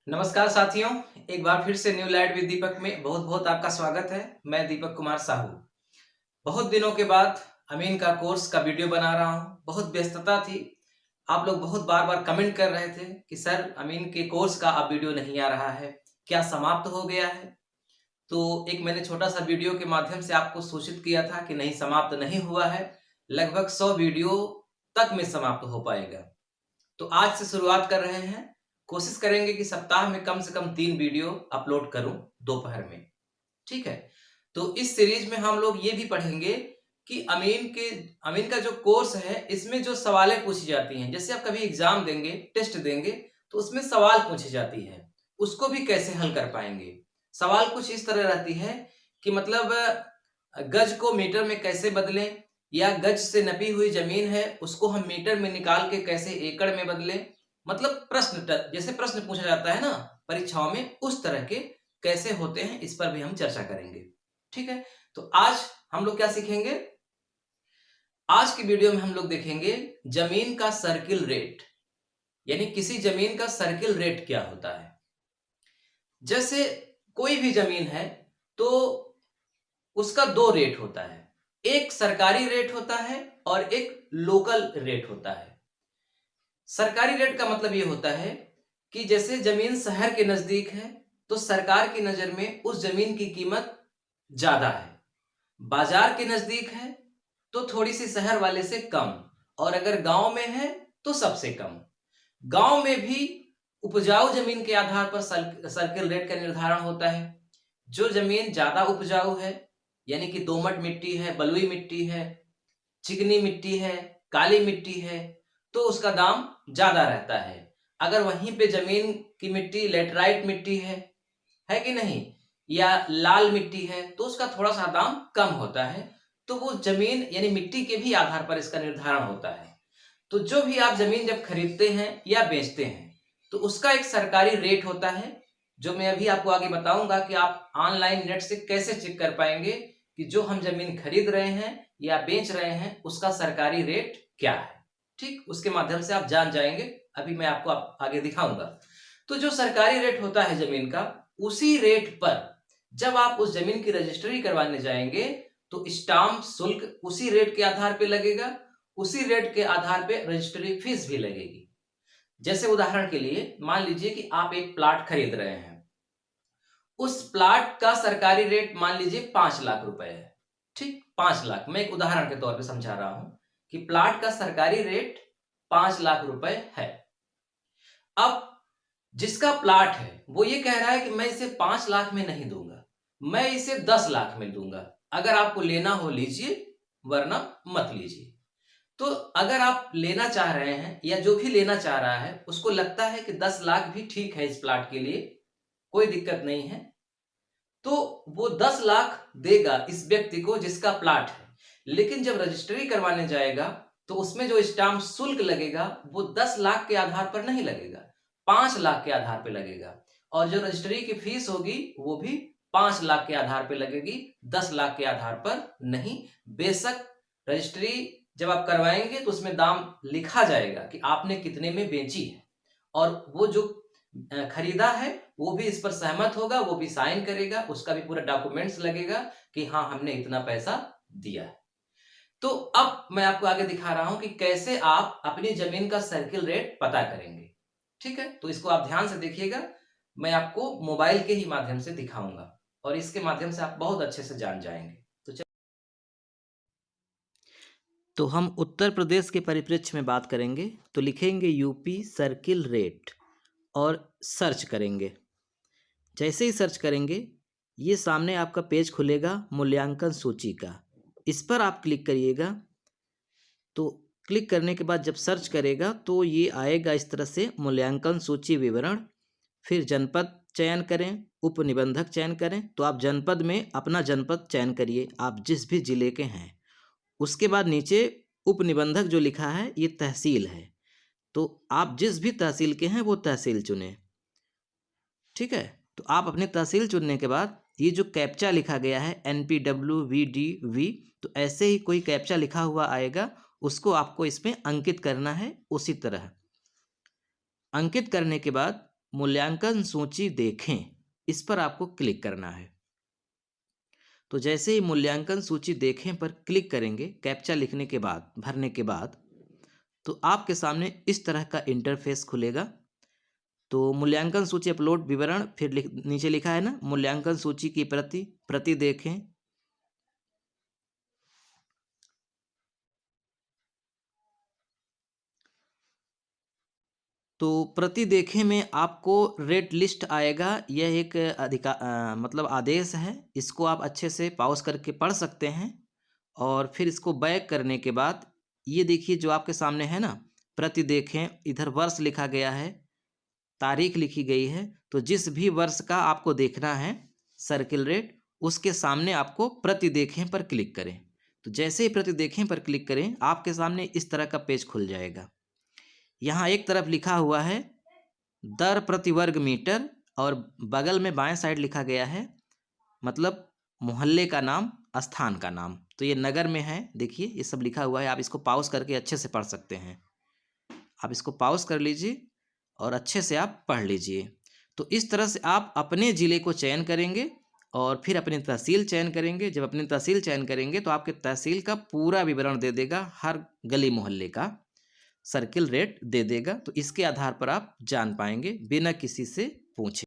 नमस्कार साथियों, एक बार फिर से न्यू लाइट विद दीपक में बहुत बहुत आपका स्वागत है। मैं दीपक कुमार साहू। बहुत दिनों के बाद अमीन का कोर्स का वीडियो बना रहा हूँ। बहुत व्यस्तता थी। आप लोग बहुत बार बार कमेंट कर रहे थे कि सर अमीन के कोर्स का अब वीडियो नहीं आ रहा है, क्या समाप्त हो गया है? तो एक मैंने छोटा सा वीडियो के माध्यम से आपको सूचित किया था कि नहीं, समाप्त नहीं हुआ है। लगभग 100 वीडियो तक में समाप्त हो पाएगा। तो आज से शुरुआत कर रहे हैं। कोशिश करेंगे कि सप्ताह में कम से कम 3 वीडियो अपलोड करूं दोपहर में। ठीक है। तो इस सीरीज में हम लोग ये भी पढ़ेंगे कि अमीन का जो कोर्स है, इसमें जो सवालें पूछी जाती हैं, जैसे आप कभी एग्जाम देंगे, टेस्ट देंगे, तो उसमें सवाल पूछी जाती है, उसको भी कैसे हल कर पाएंगे। सवाल कुछ इस तरह रहती है कि मतलब गज को मीटर में कैसे बदलें, या गज से नपी हुई जमीन है उसको हम मीटर में निकाल के कैसे एकड़ में बदलें। मतलब जैसे प्रश्न पूछा जाता है ना परीक्षाओं में, उस तरह के कैसे होते हैं, इस पर भी हम चर्चा करेंगे। ठीक है। तो आज हम लोग क्या सीखेंगे? आज की वीडियो में हम लोग देखेंगे जमीन का सर्किल रेट, यानी किसी जमीन का सर्किल रेट क्या होता है। जैसे कोई भी जमीन है तो उसका दो रेट होता है, एक सरकारी रेट होता है और एक लोकल रेट होता है। सरकारी रेट का मतलब ये होता है कि जैसे जमीन शहर के नजदीक है तो सरकार की नजर में उस जमीन की कीमत ज्यादा है। बाजार के नजदीक है तो थोड़ी सी शहर वाले से कम, और अगर गांव में है तो सबसे कम। गांव में भी उपजाऊ जमीन के आधार पर सर्किल रेट का निर्धारण होता है। जो जमीन ज्यादा उपजाऊ है, यानी कि दोमट मिट्टी है, बलुई मिट्टी है, चिकनी मिट्टी है, काली मिट्टी है, तो उसका दाम ज्यादा रहता है। अगर वहीं पे जमीन की मिट्टी लेटराइट मिट्टी है कि नहीं, या लाल मिट्टी है, तो उसका थोड़ा सा दाम कम होता है। तो वो जमीन यानी मिट्टी के भी आधार पर इसका निर्धारण होता है। तो जो भी आप जमीन जब खरीदते हैं या बेचते हैं तो उसका एक सरकारी रेट होता है, जो मैं अभी आपको आगे बताऊंगा कि आप ऑनलाइन नेट से कैसे चेक कर पाएंगे कि जो हम जमीन खरीद रहे हैं या बेच रहे हैं उसका सरकारी रेट क्या है। ठीक, उसके माध्यम से आप जान जाएंगे। अभी मैं आपको आगे दिखाऊंगा। तो जो सरकारी रेट होता है जमीन का, उसी रेट पर जब आप उस जमीन की रजिस्ट्री करवाने जाएंगे तो स्टाम्प शुल्क उसी रेट के आधार पर लगेगा, उसी रेट के आधार पर रजिस्ट्री फीस भी लगेगी। जैसे उदाहरण के लिए मान लीजिए कि आप एक प्लाट खरीद रहे हैं, उस प्लाट का सरकारी रेट मान लीजिए 5 लाख रुपए है। ठीक, 5 लाख, मैं एक उदाहरण के तौर पे समझा रहा हूं कि प्लाट का सरकारी रेट 5 लाख रुपए है। अब जिसका प्लाट है वो ये कह रहा है कि मैं इसे 5 लाख में नहीं दूंगा, मैं इसे 10 लाख में दूंगा। अगर आपको लेना हो लीजिए, वरना मत लीजिए। तो अगर आप लेना चाह रहे हैं या जो भी लेना चाह रहा है उसको लगता है कि 10 लाख भी ठीक है इस प्लाट के लिए, कोई दिक्कत नहीं है, तो वो 10 लाख देगा इस व्यक्ति को जिसका प्लाट है। लेकिन जब रजिस्ट्री करवाने जाएगा तो उसमें जो स्टाम्प शुल्क लगेगा वो 10 लाख के आधार पर नहीं लगेगा, 5 लाख के आधार पर लगेगा। और जो रजिस्ट्री की फीस होगी वो भी 5 लाख के आधार पर लगेगी, 10 लाख के आधार पर नहीं। बेशक रजिस्ट्री जब आप करवाएंगे तो उसमें दाम लिखा जाएगा कि आपने कितने में बेची है, और वो जो खरीदा है वो भी इस पर सहमत होगा, वो भी साइन करेगा, उसका भी पूरा डॉक्यूमेंट्स लगेगा कि हाँ हमने इतना पैसा दिया है। तो अब मैं आपको आगे दिखा रहा हूं कि कैसे आप अपनी जमीन का सर्किल रेट पता करेंगे। ठीक है, तो इसको आप ध्यान से देखिएगा। मैं आपको मोबाइल के ही माध्यम से दिखाऊंगा और इसके माध्यम से आप बहुत अच्छे से जान जाएंगे। तो हम उत्तर प्रदेश के परिप्रेक्ष्य में बात करेंगे, तो लिखेंगे यूपी सर्किल रेट और सर्च करेंगे। जैसे ही सर्च करेंगे ये सामने आपका पेज खुलेगा मूल्यांकन सूची का, इस पर आप क्लिक करिएगा। तो क्लिक करने के बाद जब सर्च करेगा तो ये आएगा इस तरह से, मूल्यांकन सूची विवरण। फिर जनपद चयन करें, उप निबंधक चयन करें। तो आप जनपद में अपना जनपद चयन करिए, आप जिस भी जिले के हैं। उसके बाद नीचे उप निबंधक जो लिखा है ये तहसील है, तो आप जिस भी तहसील के हैं वो तहसील चुनें। ठीक है, तो आप अपनी तहसील चुनने के बाद ये जो कैप्चा लिखा गया है NPWVDV, तो ऐसे ही कोई कैप्चा लिखा हुआ आएगा, उसको आपको इसमें अंकित करना है। उसी तरह अंकित करने के बाद मूल्यांकन सूची देखें, इस पर आपको क्लिक करना है। तो जैसे ही मूल्यांकन सूची देखें पर क्लिक करेंगे, कैप्चा लिखने के बाद, भरने के बाद, तो आपके सामने इस तरह का इंटरफेस खुलेगा। तो मूल्यांकन सूची अपलोड विवरण, फिर नीचे लिखा है ना मूल्यांकन सूची की प्रति देखें। तो प्रति देखें में आपको रेट लिस्ट आएगा। यह एक मतलब आदेश है। इसको आप अच्छे से पॉज करके पढ़ सकते हैं। और फिर इसको बैक करने के बाद ये देखिए जो आपके सामने है ना, प्रति देखें, इधर वर्ष लिखा गया है, तारीख लिखी गई है। तो जिस भी वर्ष का आपको देखना है सर्किल रेट, उसके सामने आपको प्रति देखें पर क्लिक करें। तो जैसे ही प्रति देखें पर क्लिक करें, आपके सामने इस तरह का पेज खुल जाएगा। यहाँ एक तरफ लिखा हुआ है दर प्रति वर्ग मीटर, और बगल में बाएं साइड लिखा गया है मतलब मोहल्ले का नाम, स्थान का नाम। तो ये नगर में है, देखिए ये सब लिखा हुआ है। आप इसको पॉज करके अच्छे से पढ़ सकते हैं। आप इसको पॉज कर लीजिए और अच्छे से आप पढ़ लीजिए। तो इस तरह से आप अपने ज़िले को चयन करेंगे और फिर अपनी तहसील चयन करेंगे। जब अपनी तहसील चयन करेंगे तो आपके तहसील का पूरा विवरण दे देगा, हर गली मोहल्ले का सर्किल रेट दे देगा। तो इसके आधार पर आप जान पाएंगे बिना किसी से पूछे।